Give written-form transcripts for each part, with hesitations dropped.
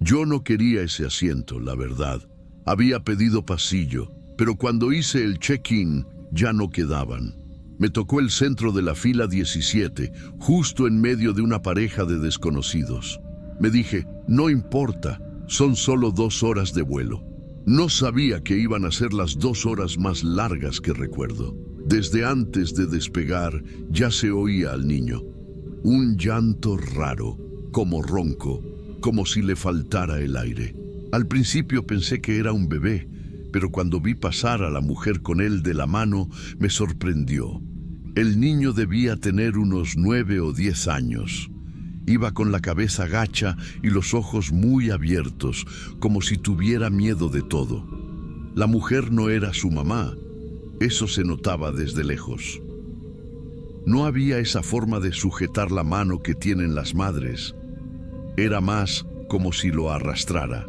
Yo no quería ese asiento, la verdad. Había pedido pasillo, pero cuando hice el check-in ya no quedaban. Me tocó el centro de la fila 17, justo en medio de una pareja de desconocidos. Me dije, no importa, son solo 2 horas de vuelo. No sabía que iban a ser las 2 horas más largas que recuerdo. Desde antes de despegar ya se oía al niño. Un llanto raro, como ronco, como si le faltara el aire. Al principio pensé que era un bebé, pero cuando vi pasar a la mujer con él de la mano, me sorprendió. El niño debía tener unos 9 o 10 años. Iba con la cabeza gacha y los ojos muy abiertos, como si tuviera miedo de todo. La mujer no era su mamá, eso se notaba desde lejos. No había esa forma de sujetar la mano que tienen las madres. Era más como si lo arrastrara.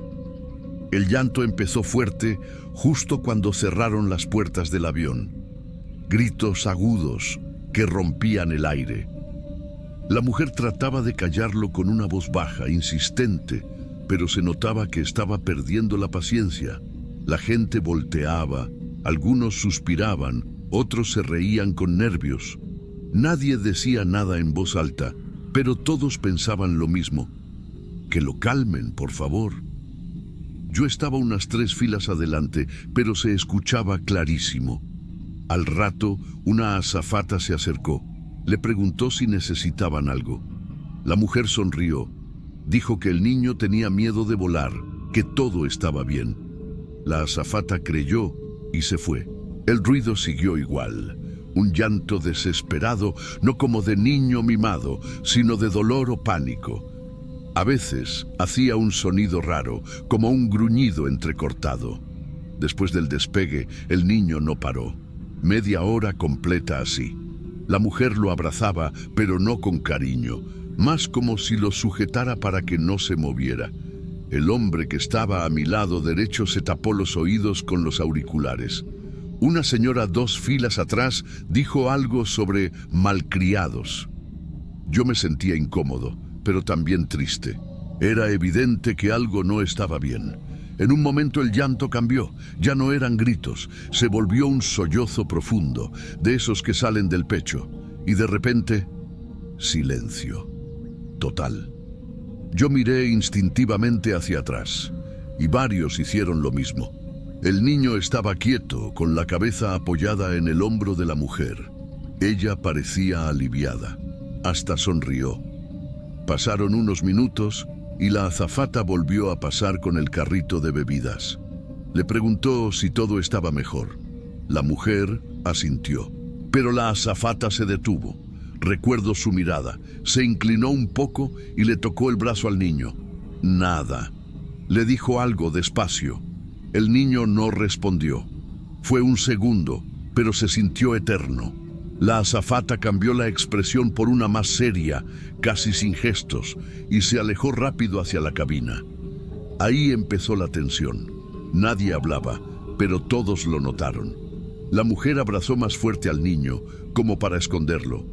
El llanto empezó fuerte justo cuando cerraron las puertas del avión. Gritos agudos que rompían el aire. La mujer trataba de callarlo con una voz baja, insistente, pero se notaba que estaba perdiendo la paciencia. La gente volteaba, algunos suspiraban, otros se reían con nervios. Nadie decía nada en voz alta, pero todos pensaban lo mismo. Que lo calmen, por favor. Yo estaba unas 3 filas adelante, pero se escuchaba clarísimo. Al rato, una azafata se acercó. Le preguntó si necesitaban algo. La mujer sonrió. Dijo que el niño tenía miedo de volar, que todo estaba bien. La azafata creyó y se fue. El ruido siguió igual. Un llanto desesperado, no como de niño mimado, sino de dolor o pánico. A veces hacía un sonido raro, como un gruñido entrecortado. Después del despegue, el niño no paró. Media hora completa así. La mujer lo abrazaba, pero no con cariño, más como si lo sujetara para que no se moviera. El hombre que estaba a mi lado derecho se tapó los oídos con los auriculares. Una señora 2 filas atrás dijo algo sobre malcriados. Yo me sentía incómodo, pero también triste. Era evidente que algo no estaba bien. En un momento el llanto cambió, ya no eran gritos, se volvió un sollozo profundo, de esos que salen del pecho, y de repente, silencio. Total. Yo miré instintivamente hacia atrás, y varios hicieron lo mismo. El niño estaba quieto, con la cabeza apoyada en el hombro de la mujer. Ella parecía aliviada, hasta sonrió. Pasaron unos minutos, y la azafata volvió a pasar con el carrito de bebidas. Le preguntó si todo estaba mejor. La mujer asintió, pero la azafata se detuvo. Recuerdo su mirada. Se inclinó un poco y le tocó el brazo al niño. Nada. Le dijo algo despacio. El niño no respondió. Fue un segundo, pero se sintió eterno. La azafata cambió la expresión por una más seria, casi sin gestos, y se alejó rápido hacia la cabina. Ahí empezó la tensión. Nadie hablaba, pero todos lo notaron. La mujer abrazó más fuerte al niño, como para esconderlo.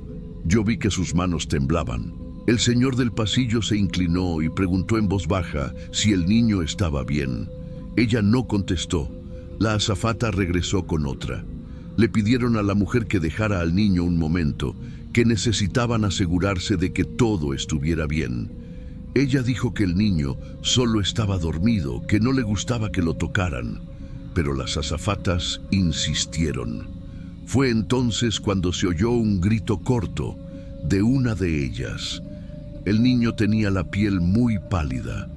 Yo vi que sus manos temblaban. El señor del pasillo se inclinó y preguntó en voz baja si el niño estaba bien. Ella no contestó. La azafata regresó con otra. Le pidieron a la mujer que dejara al niño un momento, que necesitaban asegurarse de que todo estuviera bien. Ella dijo que el niño solo estaba dormido, que no le gustaba que lo tocaran, pero las azafatas insistieron. Fue entonces cuando se oyó un grito corto de una de ellas. El niño tenía la piel muy pálida,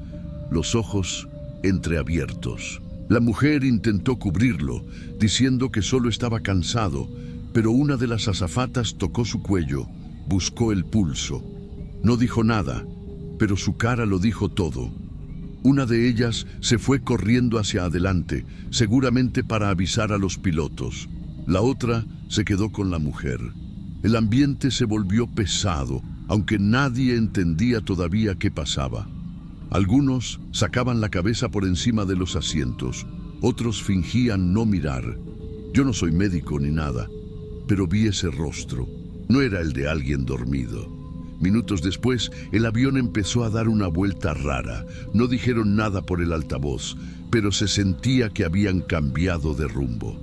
los ojos entreabiertos. La mujer intentó cubrirlo, diciendo que solo estaba cansado, pero una de las azafatas tocó su cuello, buscó el pulso. No dijo nada, pero su cara lo dijo todo. Una de ellas se fue corriendo hacia adelante, seguramente para avisar a los pilotos. La otra se quedó con la mujer. El ambiente se volvió pesado, aunque nadie entendía todavía qué pasaba. Algunos sacaban la cabeza por encima de los asientos, otros fingían no mirar. Yo no soy médico ni nada, pero vi ese rostro. No era el de alguien dormido. Minutos después, el avión empezó a dar una vuelta rara. No dijeron nada por el altavoz, pero se sentía que habían cambiado de rumbo.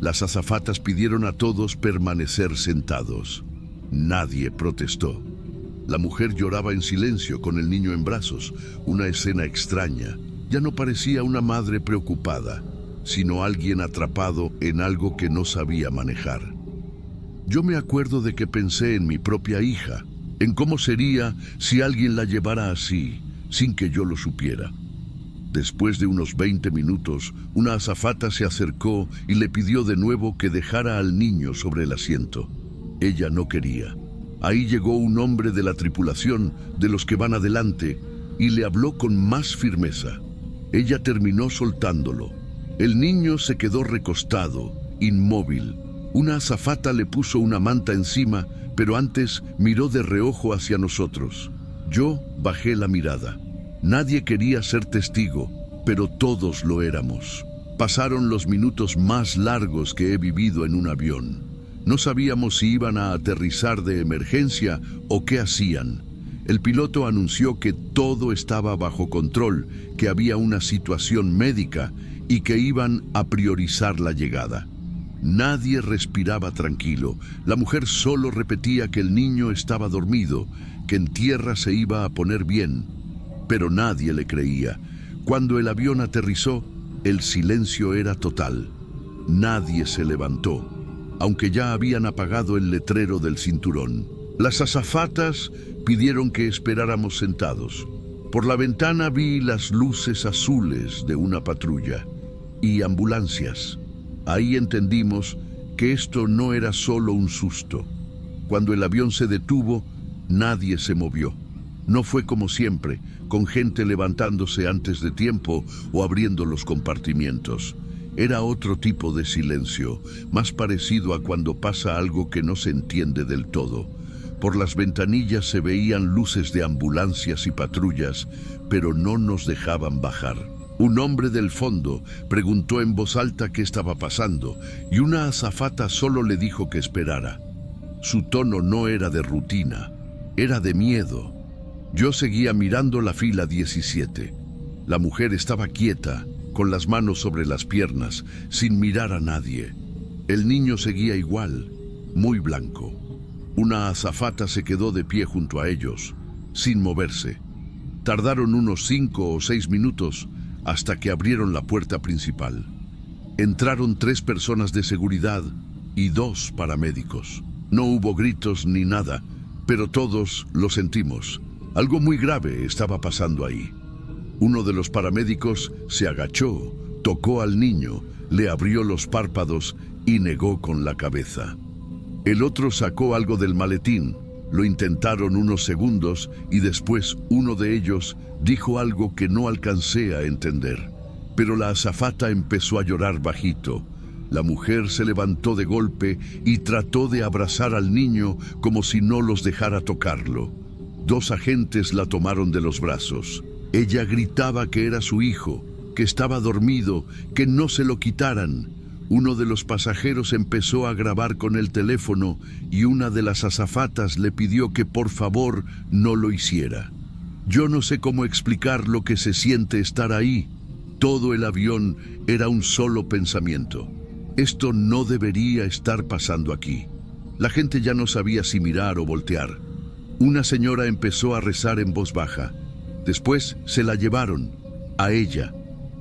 Las azafatas pidieron a todos permanecer sentados. Nadie protestó. La mujer lloraba en silencio con el niño en brazos, una escena extraña. Ya no parecía una madre preocupada, sino alguien atrapado en algo que no sabía manejar. Yo me acuerdo de que pensé en mi propia hija, en cómo sería si alguien la llevara así, sin que yo lo supiera. Después de unos 20 minutos, una azafata se acercó y le pidió de nuevo que dejara al niño sobre el asiento. Ella no quería. Ahí llegó un hombre de la tripulación, de los que van adelante, y le habló con más firmeza. Ella terminó soltándolo. El niño se quedó recostado, inmóvil. Una azafata le puso una manta encima, pero antes miró de reojo hacia nosotros. Yo bajé la mirada. Nadie quería ser testigo, pero todos lo éramos. Pasaron los minutos más largos que he vivido en un avión. No sabíamos si iban a aterrizar de emergencia o qué hacían. El piloto anunció que todo estaba bajo control, que había una situación médica y que iban a priorizar la llegada. Nadie respiraba tranquilo. La mujer solo repetía que el niño estaba dormido, que en tierra se iba a poner bien. Pero nadie le creía. Cuando el avión aterrizó, el silencio era total. Nadie se levantó, aunque ya habían apagado el letrero del cinturón. Las azafatas pidieron que esperáramos sentados. Por la ventana vi las luces azules de una patrulla y ambulancias. Ahí entendimos que esto no era solo un susto. Cuando el avión se detuvo, nadie se movió. No fue como siempre, con gente levantándose antes de tiempo o abriendo los compartimientos. Era otro tipo de silencio, más parecido a cuando pasa algo que no se entiende del todo. Por las ventanillas se veían luces de ambulancias y patrullas, pero no nos dejaban bajar. Un hombre del fondo preguntó en voz alta qué estaba pasando, y una azafata solo le dijo que esperara. Su tono no era de rutina, era de miedo. Yo seguía mirando la fila 17. La mujer estaba quieta, con las manos sobre las piernas, sin mirar a nadie. El niño seguía igual, muy blanco. Una azafata se quedó de pie junto a ellos, sin moverse. Tardaron unos 5 o 6 minutos hasta que abrieron la puerta principal. Entraron 3 personas de seguridad y 2 paramédicos. No hubo gritos ni nada, pero todos lo sentimos. Algo muy grave estaba pasando ahí. Uno de los paramédicos se agachó, tocó al niño, le abrió los párpados y negó con la cabeza. El otro sacó algo del maletín. Lo intentaron unos segundos y después uno de ellos dijo algo que no alcancé a entender. Pero la azafata empezó a llorar bajito. La mujer se levantó de golpe y trató de abrazar al niño como si no los dejara tocarlo. 2 agentes la tomaron de los brazos. Ella gritaba que era su hijo, que estaba dormido, que no se lo quitaran. Uno de los pasajeros empezó a grabar con el teléfono y una de las azafatas le pidió que por favor no lo hiciera. Yo no sé cómo explicar lo que se siente estar ahí. Todo el avión era un solo pensamiento. Esto no debería estar pasando aquí. La gente ya no sabía si mirar o voltear. Una señora empezó a rezar en voz baja. Después se la llevaron, a ella.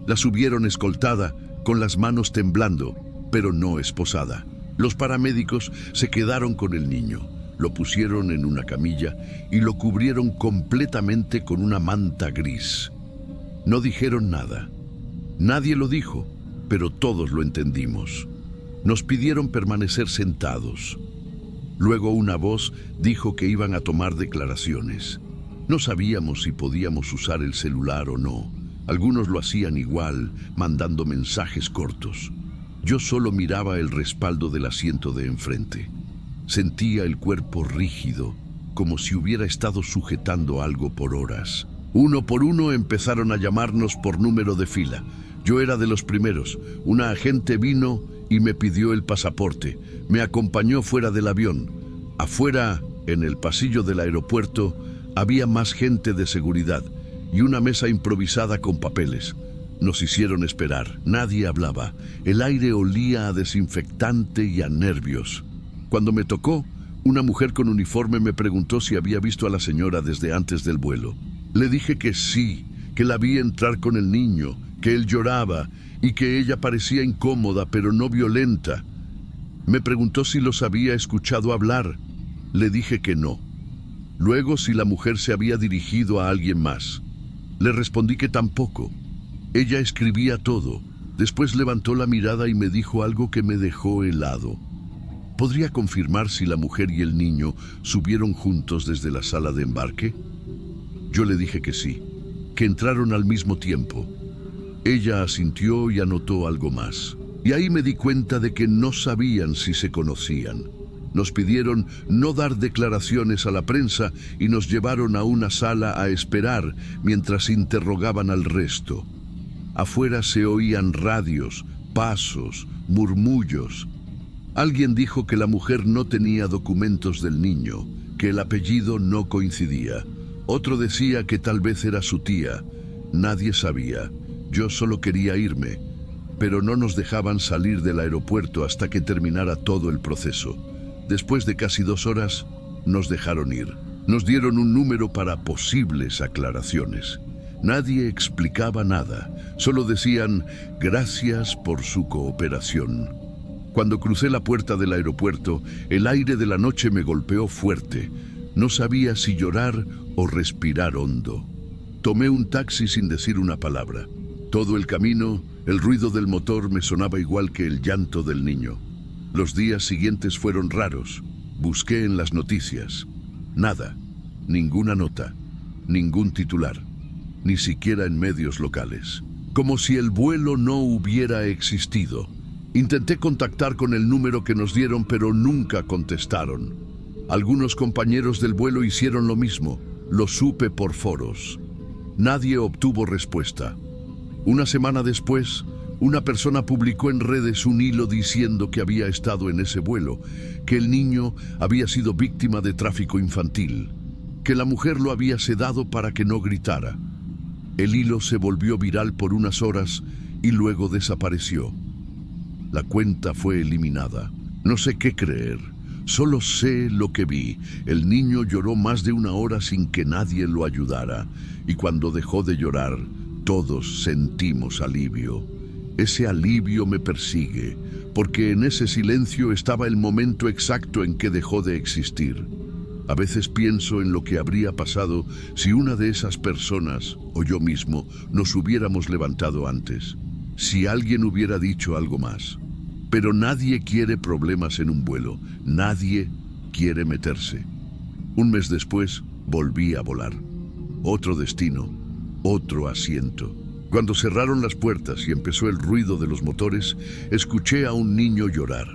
La subieron escoltada, con las manos temblando, pero no esposada. Los paramédicos se quedaron con el niño, lo pusieron en una camilla y lo cubrieron completamente con una manta gris. No dijeron nada. Nadie lo dijo, pero todos lo entendimos. Nos pidieron permanecer sentados. Luego una voz dijo que iban a tomar declaraciones. No sabíamos si podíamos usar el celular o no. Algunos lo hacían igual, mandando mensajes cortos. Yo solo miraba el respaldo del asiento de enfrente. Sentía el cuerpo rígido, como si hubiera estado sujetando algo por horas. Uno por uno empezaron a llamarnos por número de fila. Yo era de los primeros. Una agente vino y me pidió el pasaporte. Me acompañó fuera del avión. Afuera En el pasillo del aeropuerto había más gente de seguridad y una mesa improvisada con papeles. Nos hicieron esperar, nadie hablaba. El aire olía a desinfectante y a nervios. Cuando me tocó, una mujer con uniforme me preguntó si había visto a la señora desde antes del vuelo. Le dije que sí, que la vi entrar con el niño, que él lloraba y que ella parecía incómoda pero no violenta. Me preguntó si los había escuchado hablar. Le dije que no. Luego si la mujer se había dirigido a alguien más. Le respondí que tampoco. Ella escribía todo. Después levantó la mirada y me dijo algo que me dejó helado. ¿Podría confirmar si la mujer y el niño subieron juntos desde la sala de embarque? Yo le dije que sí, que entraron al mismo tiempo. Ella asintió y anotó algo más. Y ahí me di cuenta de que no sabían si se conocían. Nos pidieron no dar declaraciones a la prensa y nos llevaron a una sala a esperar mientras interrogaban al resto. Afuera se oían radios, pasos, murmullos. Alguien dijo que la mujer no tenía documentos del niño, que el apellido no coincidía. Otro decía que tal vez era su tía. Nadie sabía. Yo solo quería irme, pero no nos dejaban salir del aeropuerto hasta que terminara todo el proceso. Después de casi 2 horas, nos dejaron ir. Nos dieron un número para posibles aclaraciones. Nadie explicaba nada, solo decían gracias por su cooperación. Cuando crucé la puerta del aeropuerto, el aire de la noche me golpeó fuerte. No sabía si llorar o respirar hondo. Tomé un taxi sin decir una palabra. Todo el camino, el ruido del motor me sonaba igual que el llanto del niño. Los días siguientes fueron raros. Busqué en las noticias. Nada, ninguna nota, ningún titular, ni siquiera en medios locales. Como si el vuelo no hubiera existido. Intenté contactar con el número que nos dieron, pero nunca contestaron. Algunos compañeros del vuelo hicieron lo mismo. Lo supe por foros. Nadie obtuvo respuesta. Una semana después, una persona publicó en redes un hilo diciendo que había estado en ese vuelo, que el niño había sido víctima de tráfico infantil, que la mujer lo había sedado para que no gritara. El hilo se volvió viral por unas horas y luego desapareció. La cuenta fue eliminada. No sé qué creer. Solo sé lo que vi. El niño lloró más de 1 hora sin que nadie lo ayudara. Y cuando dejó de llorar, todos sentimos alivio. Ese alivio me persigue, porque en ese silencio estaba el momento exacto en que dejó de existir. A veces pienso en lo que habría pasado si una de esas personas, o yo mismo, nos hubiéramos levantado antes. Si alguien hubiera dicho algo más. Pero nadie quiere problemas en un vuelo. Nadie quiere meterse. Un mes después, volví a volar. Otro destino, otro asiento. Cuando cerraron las puertas y empezó el ruido de los motores, escuché a un niño llorar.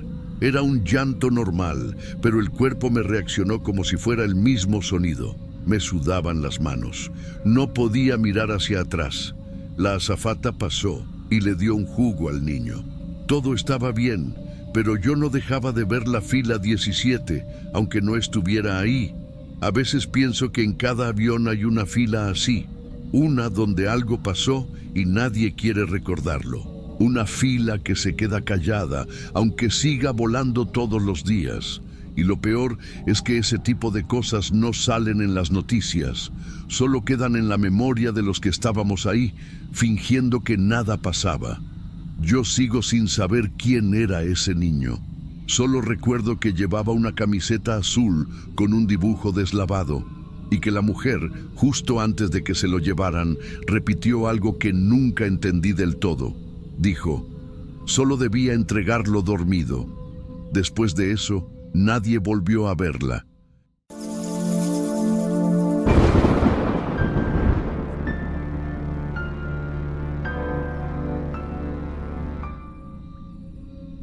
Era un llanto normal, pero el cuerpo me reaccionó como si fuera el mismo sonido. Me sudaban las manos. No podía mirar hacia atrás. La azafata pasó y le dio un jugo al niño. Todo estaba bien, pero yo no dejaba de ver la fila 17, aunque no estuviera ahí. A veces pienso que en cada avión hay una fila así, una donde algo pasó y nadie quiere recordarlo. Una fila que se queda callada, aunque siga volando todos los días. Y lo peor es que ese tipo de cosas no salen en las noticias, solo quedan en la memoria de los que estábamos ahí, fingiendo que nada pasaba. Yo sigo sin saber quién era ese niño. Solo recuerdo que llevaba una camiseta azul con un dibujo deslavado y que la mujer, justo antes de que se lo llevaran, repitió algo que nunca entendí del todo. Dijo, solo debía entregarlo dormido. Después de eso, nadie volvió a verla.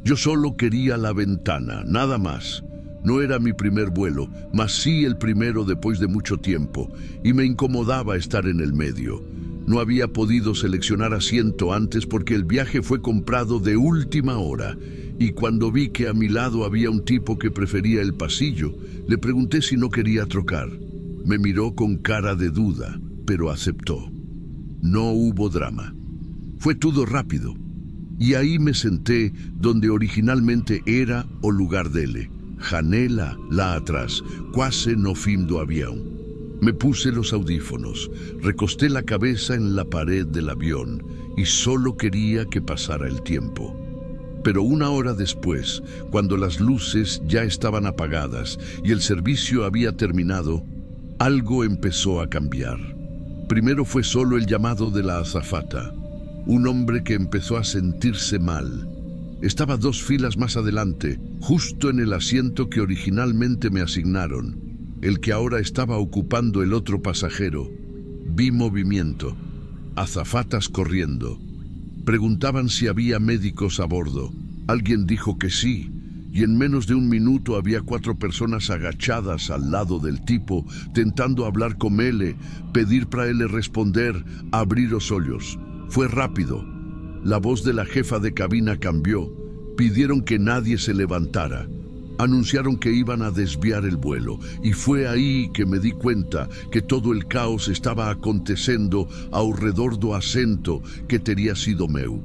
Yo solo quería la ventana, nada más. No era mi primer vuelo, mas sí el primero después de mucho tiempo, y me incomodaba estar en el medio. No había podido seleccionar asiento antes porque el viaje fue comprado de última hora, y cuando vi que a mi lado había un tipo que prefería el pasillo, le pregunté si no quería trocar. Me miró con cara de duda, pero aceptó. No hubo drama. Fue todo rápido. Y ahí me senté donde originalmente era o lugar dele. Janela lá atrás, quase no fim do avião. Me puse los audífonos, recosté la cabeza en la pared del avión y solo quería que pasara el tiempo. Pero una hora después, cuando las luces ya estaban apagadas y el servicio había terminado, algo empezó a cambiar. Primero fue solo el llamado de la azafata, un hombre que empezó a sentirse mal. Estaba 2 filas más adelante, justo en el asiento que originalmente me asignaron, el que ahora estaba ocupando el otro pasajero. Vi movimiento, azafatas corriendo. Preguntaban si había médicos a bordo. Alguien dijo que sí, y en menos de 1 minuto había 4 personas agachadas al lado del tipo, tentando hablar con él, pedir para él responder, abrir los ojos. Fue rápido. La voz de la jefa de cabina cambió. Pidieron que nadie se levantara. Anunciaron que iban a desviar el vuelo, y fue ahí que me di cuenta que todo el caos estaba acontecendo ao redor do assento que teria sido meu.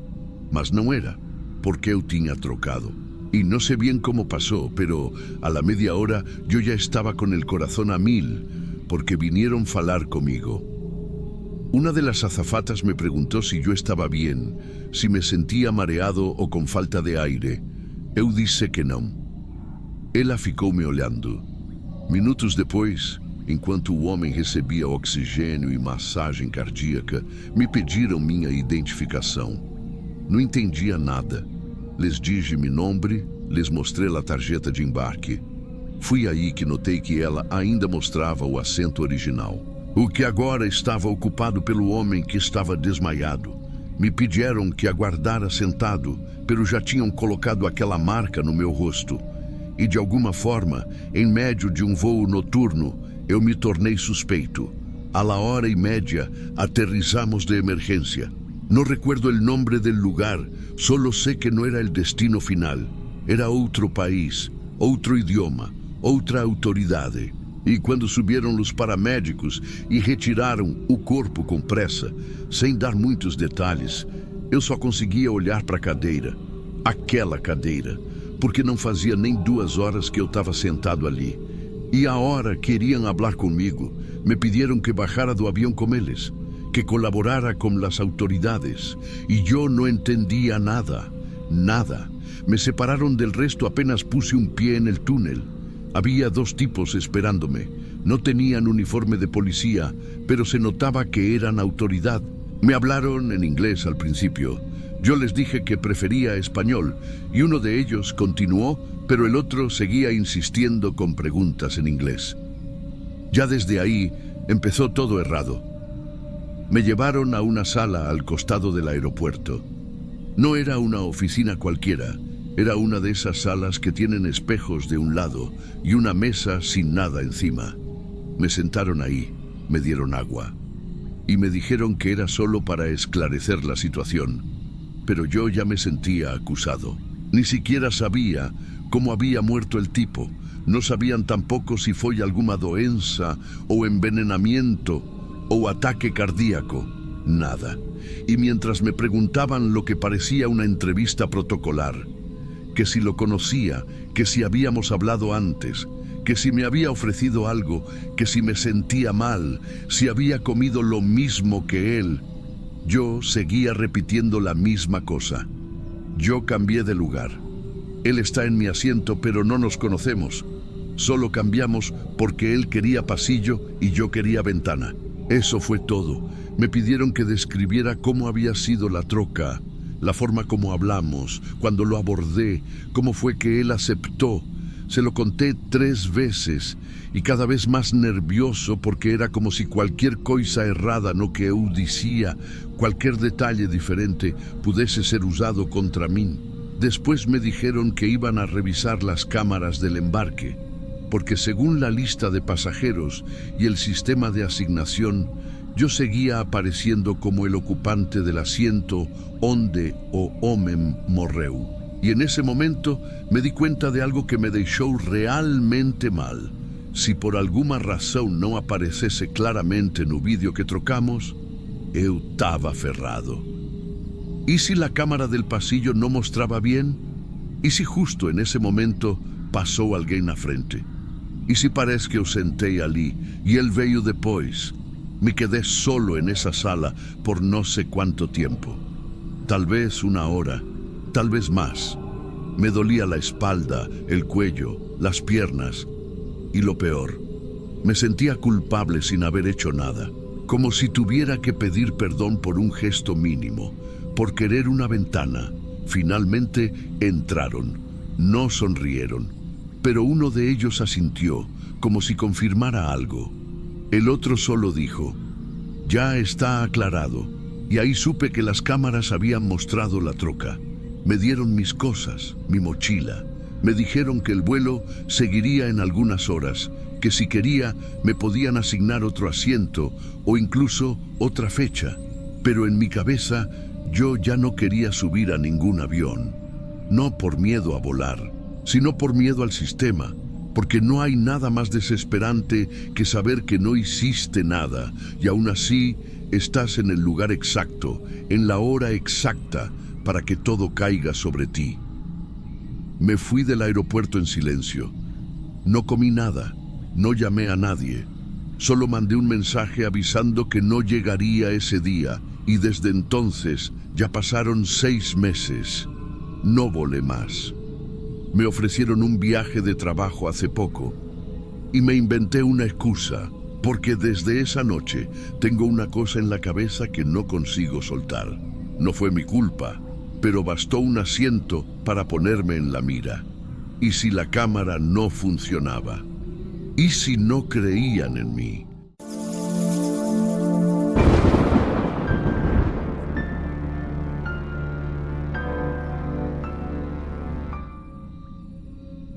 Mas não era, porque eu tinha trocado. Y no sé bien cómo pasó, pero a la media hora yo ya estaba con el corazón a 1000, porque vinieron falar conmigo. Una de las azafatas me preguntó si yo estaba bien, si me sentía mareado o con falta de aire. Eu disse que não. Ela ficou me olhando. Minutos depois, enquanto o homem recebia oxigênio e massagem cardíaca, me pediram minha identificação. Não entendia nada. Les dije mi nombre, les mostrei a tarjeta de embarque. Fui aí que notei que ela ainda mostrava o assento original, o que agora estava ocupado pelo homem que estava desmaiado. Me pediram que aguardara sentado, pero já tinham colocado aquela marca no meu rosto. E de alguma forma, em meio de voo noturno, eu me tornei suspeito. A la hora y media, aterrizamos de emergencia. No recuerdo el nombre del lugar, solo sé que no era el destino final. Era outro país, outro idioma, outra autoridade. E quando subiram os paramédicos e retiraram o corpo com pressa, sem dar muitos detalhes, eu só conseguia olhar para a cadeira. Aquela cadeira. Porque não fazia nem 2 horas que eu estava sentado ali. E a hora queriam falar comigo, me pediram que bajara do avião com eles, que colaborara com as autoridades. E eu não entendia nada, nada. Me separaron del resto apenas puse un pie en el túnel. Había 2 tipos esperándome. No tenían uniforme de policía, pero se notaba que eran autoridad. Me hablaron en inglés al principio. Yo les dije que prefería español, y uno de ellos continuó, pero el otro seguía insistiendo con preguntas en inglés. Ya desde ahí empezó todo errado. Me llevaron a una sala al costado del aeropuerto. No era una oficina cualquiera, era una de esas salas que tienen espejos de un lado y una mesa sin nada encima. Me sentaron ahí, me dieron agua, y me dijeron que era solo para esclarecer la situación. Pero yo ya me sentía acusado. Ni siquiera sabía cómo había muerto el tipo. No sabían tampoco si fue alguna doença o envenenamiento o ataque cardíaco. Nada. Y mientras me preguntaban lo que parecía una entrevista protocolar, que si lo conocía, que si habíamos hablado antes, que si me había ofrecido algo, que si me sentía mal, si había comido lo mismo que él, yo seguía repitiendo la misma cosa. Yo cambié de lugar. Él está en mi asiento, pero no nos conocemos. Solo cambiamos porque él quería pasillo y yo quería ventana. Eso fue todo. Me pidieron que describiera cómo había sido la troca, la forma como hablamos, cuando lo abordé, cómo fue que él aceptó. Se lo conté 3 veces y cada vez más nervioso porque era como si cualquier cosa errada no que eu dicía, cualquier detalle diferente pudiese ser usado contra mí. Después me dijeron que iban a revisar las cámaras del embarque, porque según la lista de pasajeros y el sistema de asignación, yo seguía apareciendo como el ocupante del asiento onde o homem morreu. Y en ese momento me di cuenta de algo que me deixou realmente mal. Si por alguma razão não aparecesse claramente no vídeo que trocamos, eu estava ferrado. ¿Y si la cámara del pasillo no mostraba bien? ¿Y si justo en ese momento pasó alguien na frente? ¿Y si parece que eu sentei ali y él veio depois? Me quedé solo en esa sala por no sé cuánto tiempo. Tal vez una hora, tal vez más. Me dolía la espalda, el cuello, las piernas. Y lo peor, me sentía culpable sin haber hecho nada. Como si tuviera que pedir perdón por un gesto mínimo, por querer una ventana. Finalmente entraron. No sonrieron, pero uno de ellos asintió, como si confirmara algo. El otro solo dijo, ya está aclarado, y ahí supe que las cámaras habían mostrado la troca. Me dieron mis cosas, mi mochila. Me dijeron que el vuelo seguiría en algunas horas, que si quería me podían asignar otro asiento o incluso otra fecha. Pero en mi cabeza yo ya no quería subir a ningún avión. No por miedo a volar, sino por miedo al sistema. Porque no hay nada más desesperante que saber que no hiciste nada y aún así estás en el lugar exacto, en la hora exacta, para que todo caiga sobre ti. Me fui del aeropuerto en silencio. No comí nada, no llamé a nadie. Solo mandé un mensaje avisando que no llegaría ese día y desde entonces ya pasaron 6 meses. No volé más. Me ofrecieron un viaje de trabajo hace poco y me inventé una excusa, porque desde esa noche tengo una cosa en la cabeza que no consigo soltar. No fue mi culpa, pero bastó un asiento para ponerme en la mira. ¿Y si la cámara no funcionaba? ¿Y si no creían en mí?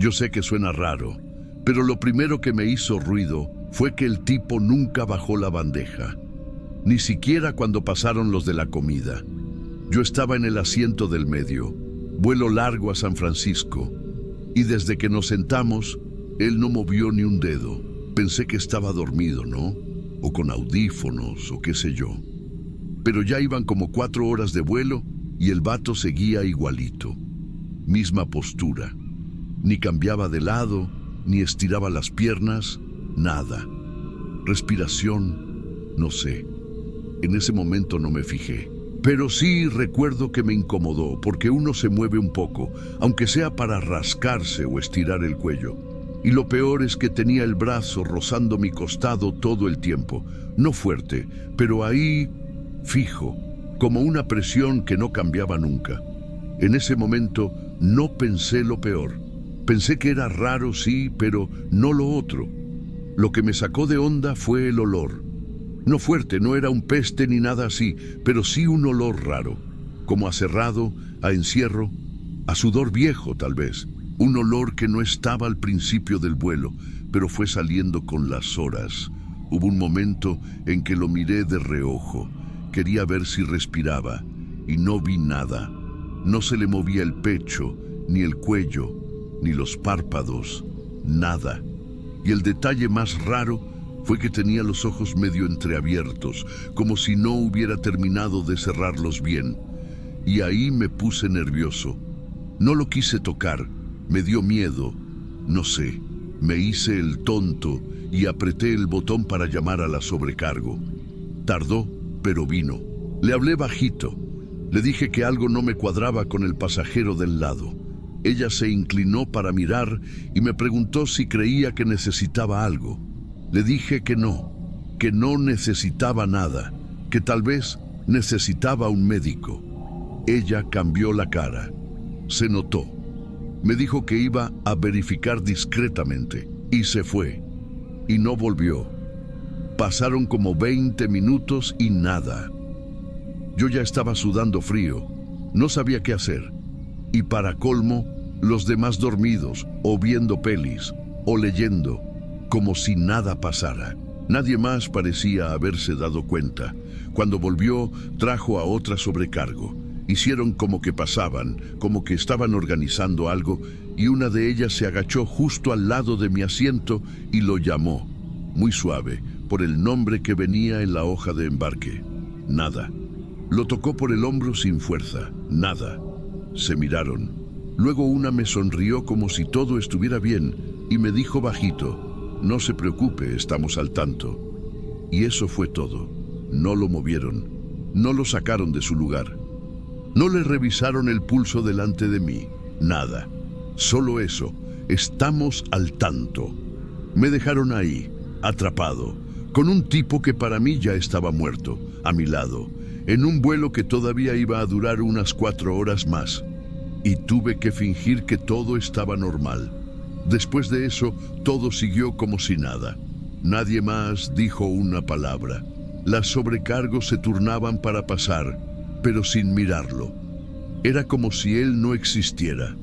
Yo sé que suena raro, pero lo primero que me hizo ruido fue que el tipo nunca bajó la bandeja, ni siquiera cuando pasaron los de la comida. Yo estaba en el asiento del medio, vuelo largo a San Francisco, y desde que nos sentamos, él no movió ni un dedo. Pensé que estaba dormido, ¿no? O con audífonos, o qué sé yo. Pero ya iban como 4 horas de vuelo y el vato seguía igualito. Misma postura. Ni cambiaba de lado, ni estiraba las piernas, nada. Respiración, no sé. En ese momento no me fijé. Pero sí recuerdo que me incomodó, porque uno se mueve un poco, aunque sea para rascarse o estirar el cuello. Y lo peor es que tenía el brazo rozando mi costado todo el tiempo. No fuerte, pero ahí, fijo, como una presión que no cambiaba nunca. En ese momento no pensé lo peor. Pensé que era raro, sí, pero no lo otro. Lo que me sacó de onda fue el olor. No fuerte, no era un peste ni nada así, pero sí un olor raro, como a cerrado, a encierro, a sudor viejo tal vez. Un olor que no estaba al principio del vuelo, pero fue saliendo con las horas. Hubo un momento en que lo miré de reojo. Quería ver si respiraba, y no vi nada. No se le movía el pecho, ni el cuello, ni los párpados, nada. Y el detalle más raro fue que tenía los ojos medio entreabiertos, como si no hubiera terminado de cerrarlos bien. Y ahí me puse nervioso. No lo quise tocar, me dio miedo. No sé, me hice el tonto y apreté el botón para llamar a la sobrecargo. Tardó, pero vino. Le hablé bajito. Le dije que algo no me cuadraba con el pasajero del lado. Ella se inclinó para mirar y me preguntó si creía que necesitaba algo. Le dije que no necesitaba nada, que tal vez necesitaba un médico. Ella cambió la cara. Se notó. Me dijo que iba a verificar discretamente y se fue. Y no volvió. Pasaron como 20 minutos y nada. Yo ya estaba sudando frío. No sabía qué hacer. Y para colmo, los demás dormidos, o viendo pelis, o leyendo, como si nada pasara. Nadie más parecía haberse dado cuenta. Cuando volvió, trajo a otra sobrecargo. Hicieron como que pasaban, como que estaban organizando algo, y una de ellas se agachó justo al lado de mi asiento y lo llamó, muy suave, por el nombre que venía en la hoja de embarque. Nada. Lo tocó por el hombro sin fuerza. Nada. Se miraron. Luego una me sonrió como si todo estuviera bien y me dijo bajito, no se preocupe, estamos al tanto. Y eso fue todo. No lo movieron. No lo sacaron de su lugar. No le revisaron el pulso delante de mí. Nada. Solo eso. Estamos al tanto. Me dejaron ahí, atrapado, con un tipo que para mí ya estaba muerto, a mi lado, en un vuelo que todavía iba a durar unas 4 horas más. Y tuve que fingir que todo estaba normal. Después de eso, todo siguió como si nada. Nadie más dijo una palabra. Las sobrecargos se turnaban para pasar, pero sin mirarlo. Era como si él no existiera.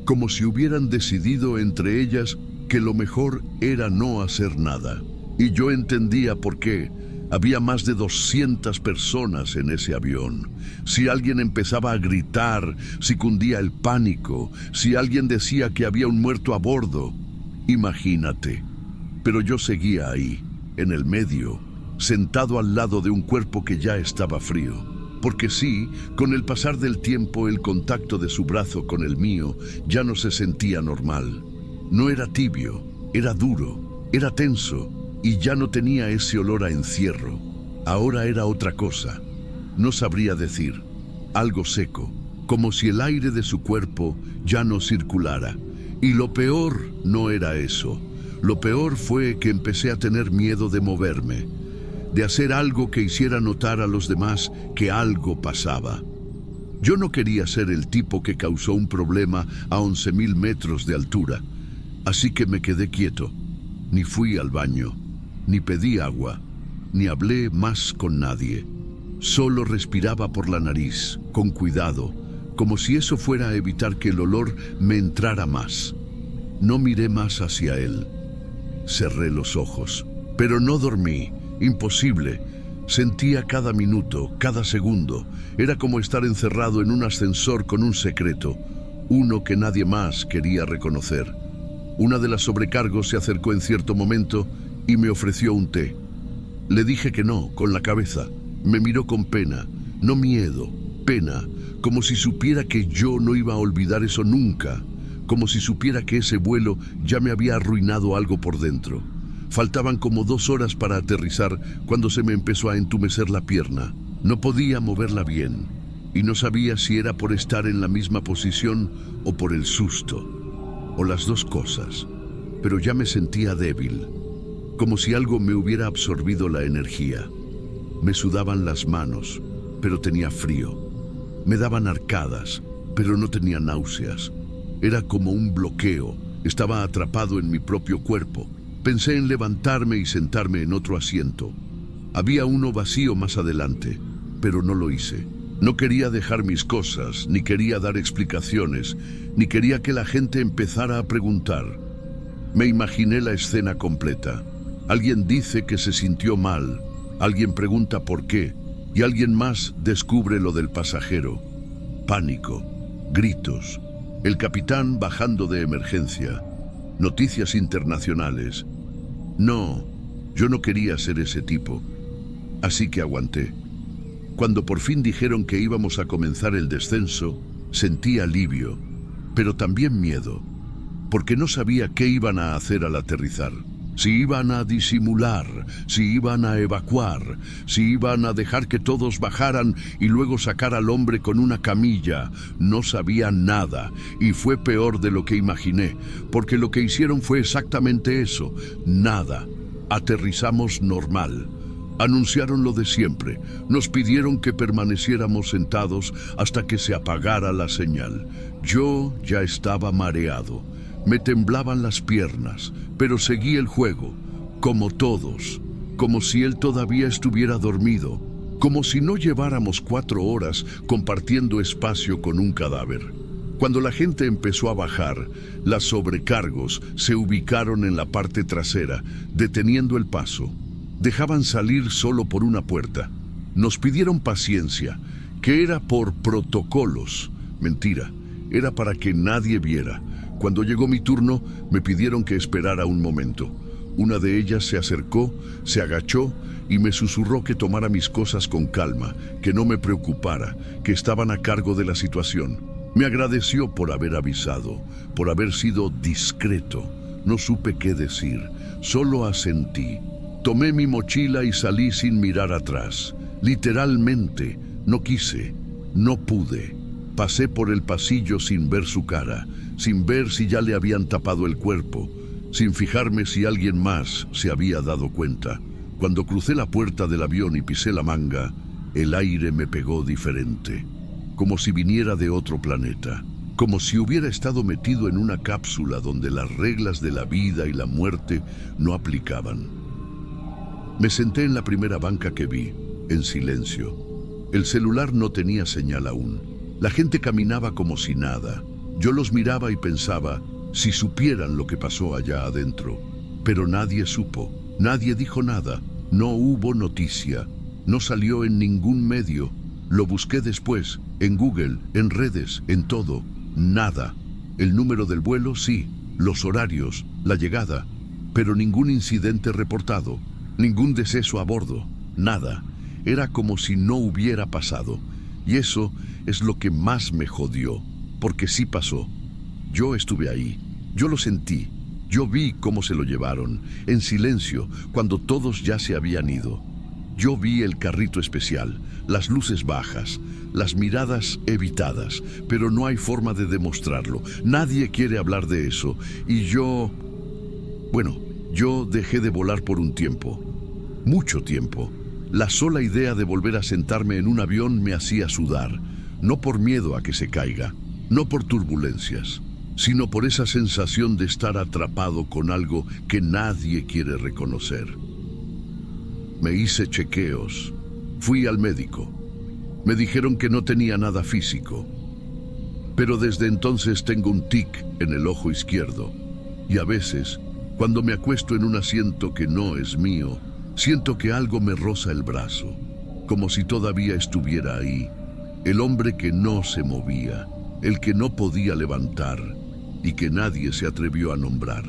Como si hubieran decidido entre ellas que lo mejor era no hacer nada. Y yo entendía por qué. Había más de 200 personas en ese avión. Si alguien empezaba a gritar, si cundía el pánico, si alguien decía que había un muerto a bordo, imagínate. Pero yo seguía ahí, en el medio, sentado al lado de un cuerpo que ya estaba frío. Porque sí, con el pasar del tiempo, el contacto de su brazo con el mío ya no se sentía normal. No era tibio, era duro, era tenso, y ya no tenía ese olor a encierro. Ahora era otra cosa. No sabría decir. Algo seco, como si el aire de su cuerpo ya no circulara. Y lo peor no era eso. Lo peor fue que empecé a tener miedo de moverme, de hacer algo que hiciera notar a los demás que algo pasaba. Yo no quería ser el tipo que causó un problema a 11.000 metros de altura, así que me quedé quieto. Ni fui al baño, ni pedí agua, ni hablé más con nadie. Solo respiraba por la nariz, con cuidado, como si eso fuera a evitar que el olor me entrara más. No miré más hacia él. Cerré los ojos, pero no dormí. Imposible. Sentía cada minuto, cada segundo. Era como estar encerrado en un ascensor con un secreto, uno que nadie más quería reconocer. Una de las sobrecargos se acercó en cierto momento y me ofreció un té. Le dije que no, con la cabeza. Me miró con pena, no miedo, pena, como si supiera que yo no iba a olvidar eso nunca, como si supiera que ese vuelo ya me había arruinado algo por dentro. Faltaban como 2 horas para aterrizar cuando se me empezó a entumecer la pierna. No podía moverla bien y no sabía si era por estar en la misma posición o por el susto, o las dos cosas, pero ya me sentía débil, como si algo me hubiera absorbido la energía. Me sudaban las manos, pero tenía frío. Me daban arcadas, pero no tenía náuseas. Era como un bloqueo, estaba atrapado en mi propio cuerpo. Pensé en levantarme y sentarme en otro asiento. Había uno vacío más adelante, pero no lo hice. No quería dejar mis cosas, ni quería dar explicaciones, ni quería que la gente empezara a preguntar. Me imaginé la escena completa. Alguien dice que se sintió mal, alguien pregunta por qué, y alguien más descubre lo del pasajero. Pánico, gritos, el capitán bajando de emergencia, noticias internacionales. No, yo no quería ser ese tipo, así que aguanté. Cuando por fin dijeron que íbamos a comenzar el descenso, sentí alivio, pero también miedo, porque no sabía qué iban a hacer al aterrizar. Si iban a disimular, si iban a evacuar, si iban a dejar que todos bajaran y luego sacar al hombre con una camilla. No sabía nada, y fue peor de lo que imaginé, porque lo que hicieron fue exactamente eso, nada. Aterrizamos normal. Anunciaron lo de siempre. Nos pidieron que permaneciéramos sentados hasta que se apagara la señal. Yo ya estaba mareado. Me temblaban las piernas, pero seguí el juego, como todos, como si él todavía estuviera dormido, como si no lleváramos 4 horas compartiendo espacio con un cadáver. Cuando la gente empezó a bajar, las sobrecargos se ubicaron en la parte trasera, deteniendo el paso. Dejaban salir solo por una puerta. Nos pidieron paciencia, que era por protocolos. Mentira, era para que nadie viera. Cuando llegó mi turno, me pidieron que esperara un momento. Una de ellas se acercó, se agachó y me susurró que tomara mis cosas con calma, que no me preocupara, que estaban a cargo de la situación. Me agradeció por haber avisado, por haber sido discreto. No supe qué decir, solo asentí. Tomé mi mochila y salí sin mirar atrás. Literalmente, no quise, no pude. Pasé por el pasillo sin ver su cara, sin ver si ya le habían tapado el cuerpo, sin fijarme si alguien más se había dado cuenta. Cuando crucé la puerta del avión y pisé la manga, el aire me pegó diferente, como si viniera de otro planeta, como si hubiera estado metido en una cápsula donde las reglas de la vida y la muerte no aplicaban. Me senté en la primera banca que vi, en silencio. El celular no tenía señal aún. La gente caminaba como si nada. Yo los miraba y pensaba, si supieran lo que pasó allá adentro. Pero nadie supo, nadie dijo nada, no hubo noticia, no salió en ningún medio. Lo busqué después, en Google, en redes, en todo. Nada. El número del vuelo, sí, los horarios, la llegada, pero ningún incidente reportado, ningún deceso a bordo, nada. Era como si no hubiera pasado. Y eso es lo que más me jodió, porque sí pasó. Yo estuve ahí, yo lo sentí, yo vi cómo se lo llevaron, en silencio, cuando todos ya se habían ido. Yo vi el carrito especial, las luces bajas, las miradas evitadas, pero no hay forma de demostrarlo. Nadie quiere hablar de eso. Y yo dejé de volar por un tiempo, mucho tiempo. La sola idea de volver a sentarme en un avión me hacía sudar, no por miedo a que se caiga, no por turbulencias, sino por esa sensación de estar atrapado con algo que nadie quiere reconocer. Me hice chequeos, fui al médico. Me dijeron que no tenía nada físico, pero desde entonces tengo un tic en el ojo izquierdo y a veces, cuando me acuesto en un asiento que no es mío, siento que algo me roza el brazo, como si todavía estuviera ahí, el hombre que no se movía, el que no podía levantar y que nadie se atrevió a nombrar.